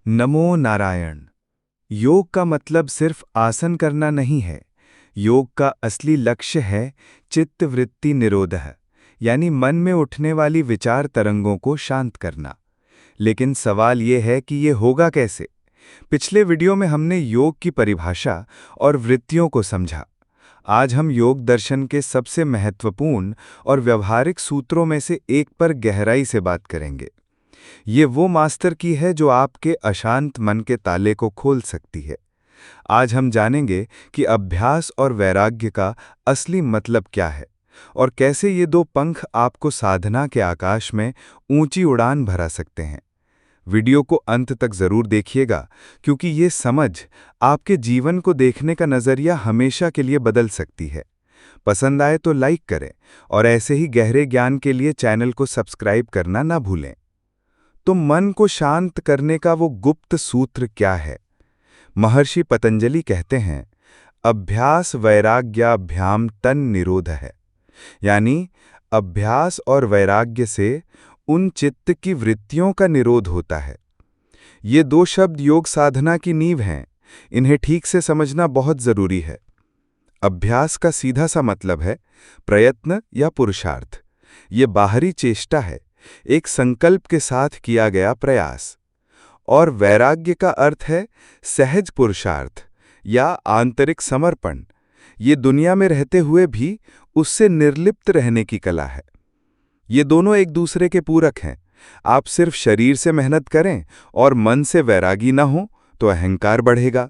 नमो नारायण। योग का मतलब सिर्फ आसन करना नहीं है। योग का असली लक्ष्य है चित्त वृत्ति निरोधः, यानी मन में उठने वाली विचार तरंगों को शांत करना। लेकिन सवाल ये है कि ये होगा कैसे। पिछले वीडियो में हमने योग की परिभाषा और वृत्तियों को समझा। आज हम योग दर्शन के सबसे महत्वपूर्ण और व्यवहारिक सूत्रों में से एक पर गहराई से बात करेंगे। ये वो मास्टर की है जो आपके अशांत मन के ताले को खोल सकती है। आज हम जानेंगे कि अभ्यास और वैराग्य का असली मतलब क्या है और कैसे ये दो पंख आपको साधना के आकाश में ऊंची उड़ान भरा सकते हैं। वीडियो को अंत तक जरूर देखिएगा, क्योंकि ये समझ आपके जीवन को देखने का नजरिया हमेशा के लिए बदल सकती है। पसंद आए तो लाइक करें और ऐसे ही गहरे ज्ञान के लिए चैनल को सब्सक्राइब करना ना भूलें। तो मन को शांत करने का वो गुप्त सूत्र क्या है? महर्षि पतंजलि कहते हैं, अभ्यास वैराग्याभ्याम तन निरोध है। यानी अभ्यास और वैराग्य से उन चित्त की वृत्तियों का निरोध होता है। ये दो शब्द योग साधना की नींव हैं। इन्हें ठीक से समझना बहुत जरूरी है। अभ्यास का सीधा सा मतलब है प्रयत्न या पुरुषार्थ। ये बाहरी चेष्टा है, एक संकल्प के साथ किया गया प्रयास। और वैराग्य का अर्थ है सहज पुरुषार्थ या आंतरिक समर्पण। ये दुनिया में रहते हुए भी उससे निर्लिप्त रहने की कला है। ये दोनों एक दूसरे के पूरक हैं। आप सिर्फ शरीर से मेहनत करें और मन से वैरागी ना हो तो अहंकार बढ़ेगा।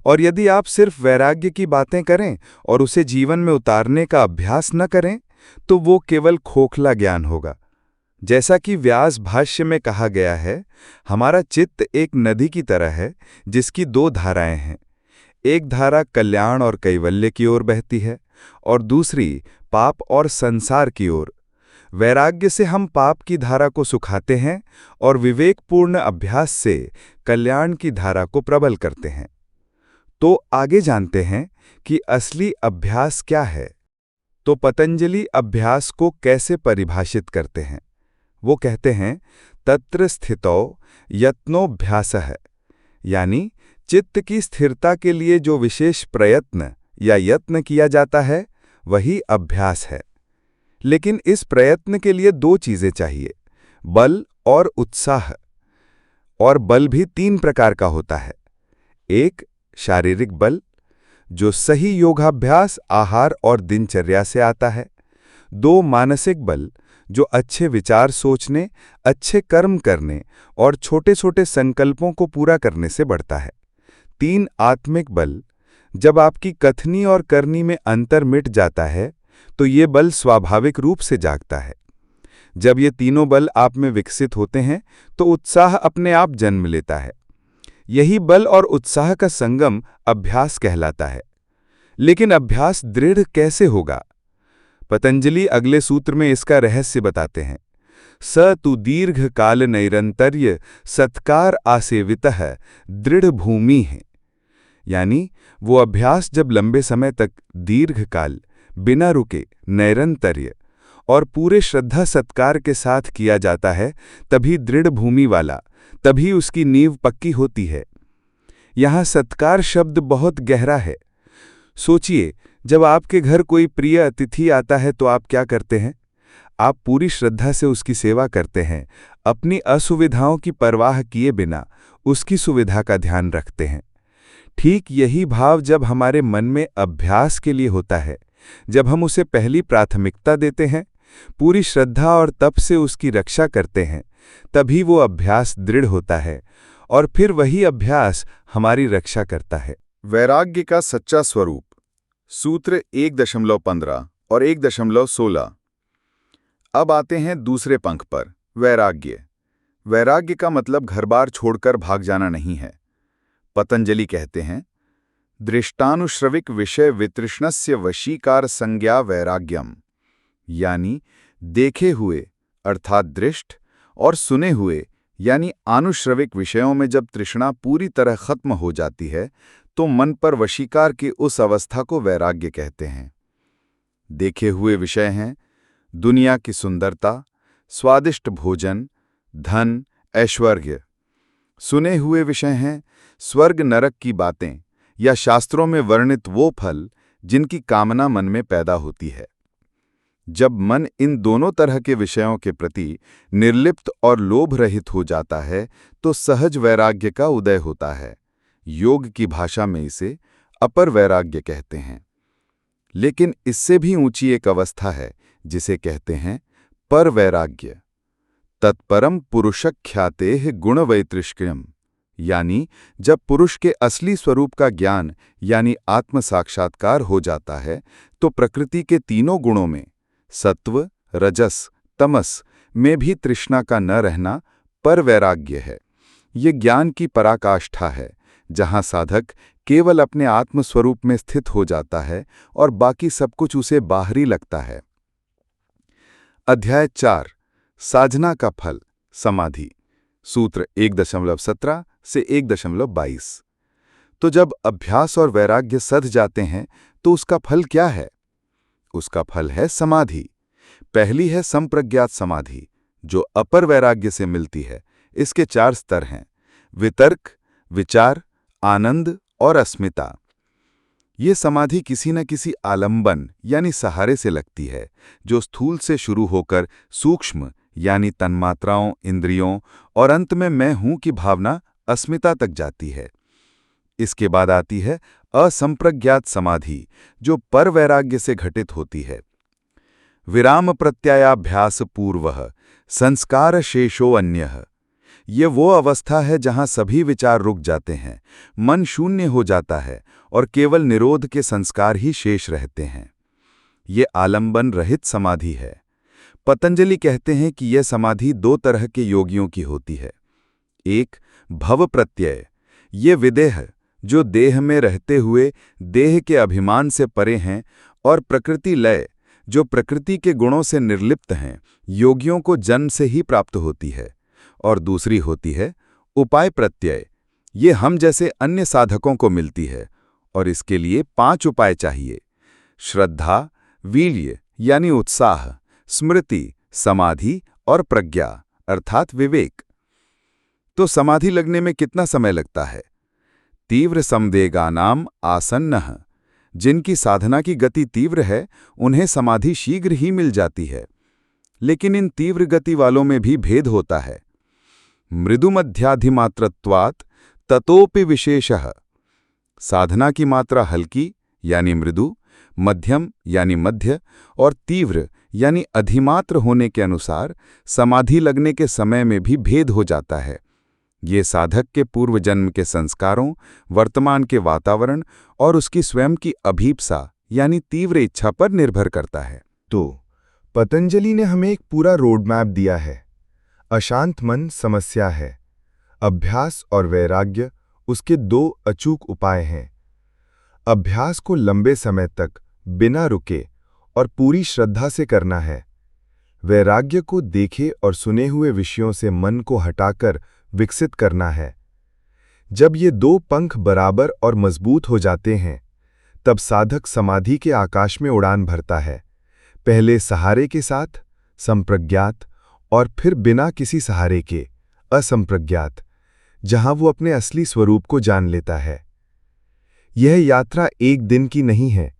और यदि आप सिर्फ वैराग्य की बातें करें और उसे जीवन में उतारने का अभ्यास न करें तो वो केवल खोखला ज्ञान होगा। जैसा कि व्यास भाष्य में कहा गया है, हमारा चित्त एक नदी की तरह है जिसकी दो धाराएं हैं। एक धारा कल्याण और कैवल्य की ओर बहती है और दूसरी पाप और संसार की ओर। वैराग्य से हम पाप की धारा को सुखाते हैं और विवेकपूर्ण अभ्यास से कल्याण की धारा को प्रबल करते हैं। तो आगे जानते हैं कि असली अभ्यास क्या है। तो पतंजलि अभ्यास को कैसे परिभाषित करते हैं? वो कहते हैं, तत्र स्थितौ यत्नोभ्यासः, यानी चित्त की स्थिरता के लिए जो विशेष प्रयत्न या यत्न किया जाता है वही अभ्यास है। लेकिन इस प्रयत्न के लिए दो चीजें चाहिए, बल और उत्साह। और बल भी तीन प्रकार का होता है। एक, शारीरिक बल, जो सही योगाभ्यास, आहार और दिनचर्या से आता है। दो, मानसिक बल, जो अच्छे विचार सोचने, अच्छे कर्म करने और छोटे छोटे संकल्पों को पूरा करने से बढ़ता है। तीन, आत्मिक बल, जब आपकी कथनी और करनी में अंतर मिट जाता है तो ये बल स्वाभाविक रूप से जागता है। जब ये तीनों बल आप में विकसित होते हैं तो उत्साह अपने आप जन्म लेता है। यही बल और उत्साह का संगम अभ्यास कहलाता है। लेकिन अभ्यास दृढ़ कैसे होगा? पतंजलि अगले सूत्र में इसका रहस्य बताते हैं। स तु दीर्घ काल नैरंतर्य सत्कार आसेवितः दृढ़ भूमि है। यानी वो अभ्यास जब लंबे समय तक दीर्घकाल, बिना रुके, नैरंतर्य और पूरे श्रद्धा सत्कार के साथ किया जाता है, तभी दृढ़ भूमि वाला, तभी उसकी नींव पक्की होती है। यहाँ सत्कार शब्द बहुत गहरा है। सोचिए, जब आपके घर कोई प्रिय अतिथि आता है तो आप क्या करते हैं? आप पूरी श्रद्धा से उसकी सेवा करते हैं, अपनी असुविधाओं की परवाह किए बिना उसकी सुविधा का ध्यान रखते हैं। ठीक यही भाव जब हमारे मन में अभ्यास के लिए होता है, जब हम उसे पहली प्राथमिकता देते हैं, पूरी श्रद्धा और तप से उसकी रक्षा करते हैं, तभी वो अभ्यास दृढ़ होता है और फिर वही अभ्यास हमारी रक्षा करता है। वैराग्य का सच्चा स्वरूप, सूत्र 1.15 और 1.16। अब आते हैं दूसरे पंख पर, वैराग्य। वैराग्य का मतलब घर-बार छोड़कर भाग जाना नहीं है। पतंजलि कहते हैं, दृष्टानुश्रविक विषय वितृष्णस्य वशीकार संज्ञा वैराग्यम, यानी देखे हुए अर्थात दृष्ट और सुने हुए यानी आनुश्रविक विषयों में जब तृष्णा पूरी तरह खत्म हो जाती है तो मन पर वशीकार की उस अवस्था को वैराग्य कहते हैं। देखे हुए विषय हैं दुनिया की सुंदरता, स्वादिष्ट भोजन, धन, ऐश्वर्य। सुने हुए विषय हैं स्वर्ग नरक की बातें या शास्त्रों में वर्णित वो फल जिनकी कामना मन में पैदा होती है। जब मन इन दोनों तरह के विषयों के प्रति निर्लिप्त और लोभ रहित हो जाता है तो सहज वैराग्य का उदय होता है। योग की भाषा में इसे अपर वैराग्य कहते हैं। लेकिन इससे भी ऊंची एक अवस्था है जिसे कहते हैं पर वैराग्य। तत्परम पुरुषख्यातेः गुणवैतृष्ण्यम, यानी जब पुरुष के असली स्वरूप का ज्ञान यानी आत्म साक्षात्कार हो जाता है तो प्रकृति के तीनों गुणों में सत्व, रजस, तमस में भी तृष्णा का न रहना पर वैराग्य है। ये ज्ञान की पराकाष्ठा है जहाँ साधक केवल अपने आत्मस्वरूप में स्थित हो जाता है और बाकी सब कुछ उसे बाहरी लगता है। अध्याय 4 साधना का फल समाधि, सूत्र 1.17 से 1.22। तो जब अभ्यास और वैराग्य सध जाते हैं तो उसका फल क्या है? उसका फल है समाधि। पहली है संप्रज्ञात समाधि, जो अपर वैराग्य से मिलती है। इसके 4 स्तर हैं: वितर्क, विचार, आनंद और अस्मिता। ये समाधि किसी न किसी आलंबन यानी सहारे से लगती है, जो स्थूल से शुरू होकर सूक्ष्म यानी तन्मात्राओं, इंद्रियों और अंत में मैं हूं की भावना अस्मिता तक जाती है। इसके बाद आती है असंप्रज्ञात समाधि, जो पर वैराग्य से घटित होती है। विराम प्रत्यायाभ्यास पूर्वः संस्कार शेषो अन्यः। ये वो अवस्था है जहां सभी विचार रुक जाते हैं, मन शून्य हो जाता है और केवल निरोध के संस्कार ही शेष रहते हैं। ये आलंबन रहित समाधि है। पतंजलि कहते हैं कि यह समाधि 2 तरह के योगियों की होती है। एक, भव प्रत्यय, ये विदेह जो देह में रहते हुए देह के अभिमान से परे हैं, और प्रकृति लय जो प्रकृति के गुणों से निर्लिप्त हैं, योगियों को जन्म से ही प्राप्त होती है। और दूसरी होती है उपाय प्रत्यय, ये हम जैसे अन्य साधकों को मिलती है और इसके लिए 5 उपाय चाहिए: श्रद्धा, वीर्य यानी उत्साह, स्मृति, समाधि और प्रज्ञा अर्थात विवेक। तो समाधि लगने में कितना समय लगता है? तीव्र संवेगानाम आसन्नः, जिनकी साधना की गति तीव्र है उन्हें समाधि शीघ्र ही मिल जाती है। लेकिन इन तीव्र गति वालों में भी भेद होता है। मृदुमध्याधिमात्रत्वात् ततोपि विशेषः, साधना की मात्रा हल्की यानी मृदु, मध्यम यानी मध्य और तीव्र यानी अधिमात्र होने के अनुसार समाधि लगने के समय में भी भेद हो जाता है। ये साधक के पूर्व जन्म के संस्कारों, वर्तमान के वातावरण और उसकी स्वयं की अभीप्सा यानी तीव्र इच्छा पर निर्भर करता है। तो पतंजलि ने हमें एक पूरा रोड मैप दिया है। अशांत मन समस्या है, अभ्यास और वैराग्य उसके 2 अचूक उपाय हैं। अभ्यास को लंबे समय तक बिना रुके और पूरी श्रद्धा से करना है। वैराग्य को देखे और सुने हुए विषयों से मन को हटाकर विकसित करना है। जब ये 2 पंख बराबर और मजबूत हो जाते हैं तब साधक समाधि के आकाश में उड़ान भरता है, पहले सहारे के साथ संप्रज्ञात और फिर बिना किसी सहारे के असंप्रज्ञात, जहां वो अपने असली स्वरूप को जान लेता है। यह यात्रा एक दिन की नहीं है,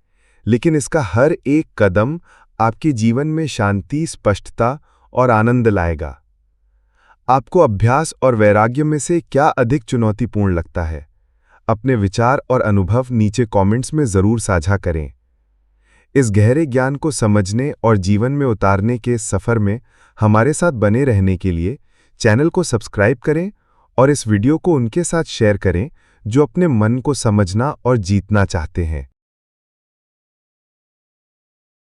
लेकिन इसका हर एक कदम आपके जीवन में शांति, स्पष्टता और आनंद लाएगा। आपको अभ्यास और वैराग्य में से क्या अधिक चुनौतीपूर्ण लगता है? अपने विचार और अनुभव नीचे कमेंट्स में जरूर साझा करें। इस गहरे ज्ञान को समझने और जीवन में उतारने के सफर में हमारे साथ बने रहने के लिए चैनल को सब्सक्राइब करें और इस वीडियो को उनके साथ शेयर करें जो अपने मन को समझना और जीतना चाहते हैं।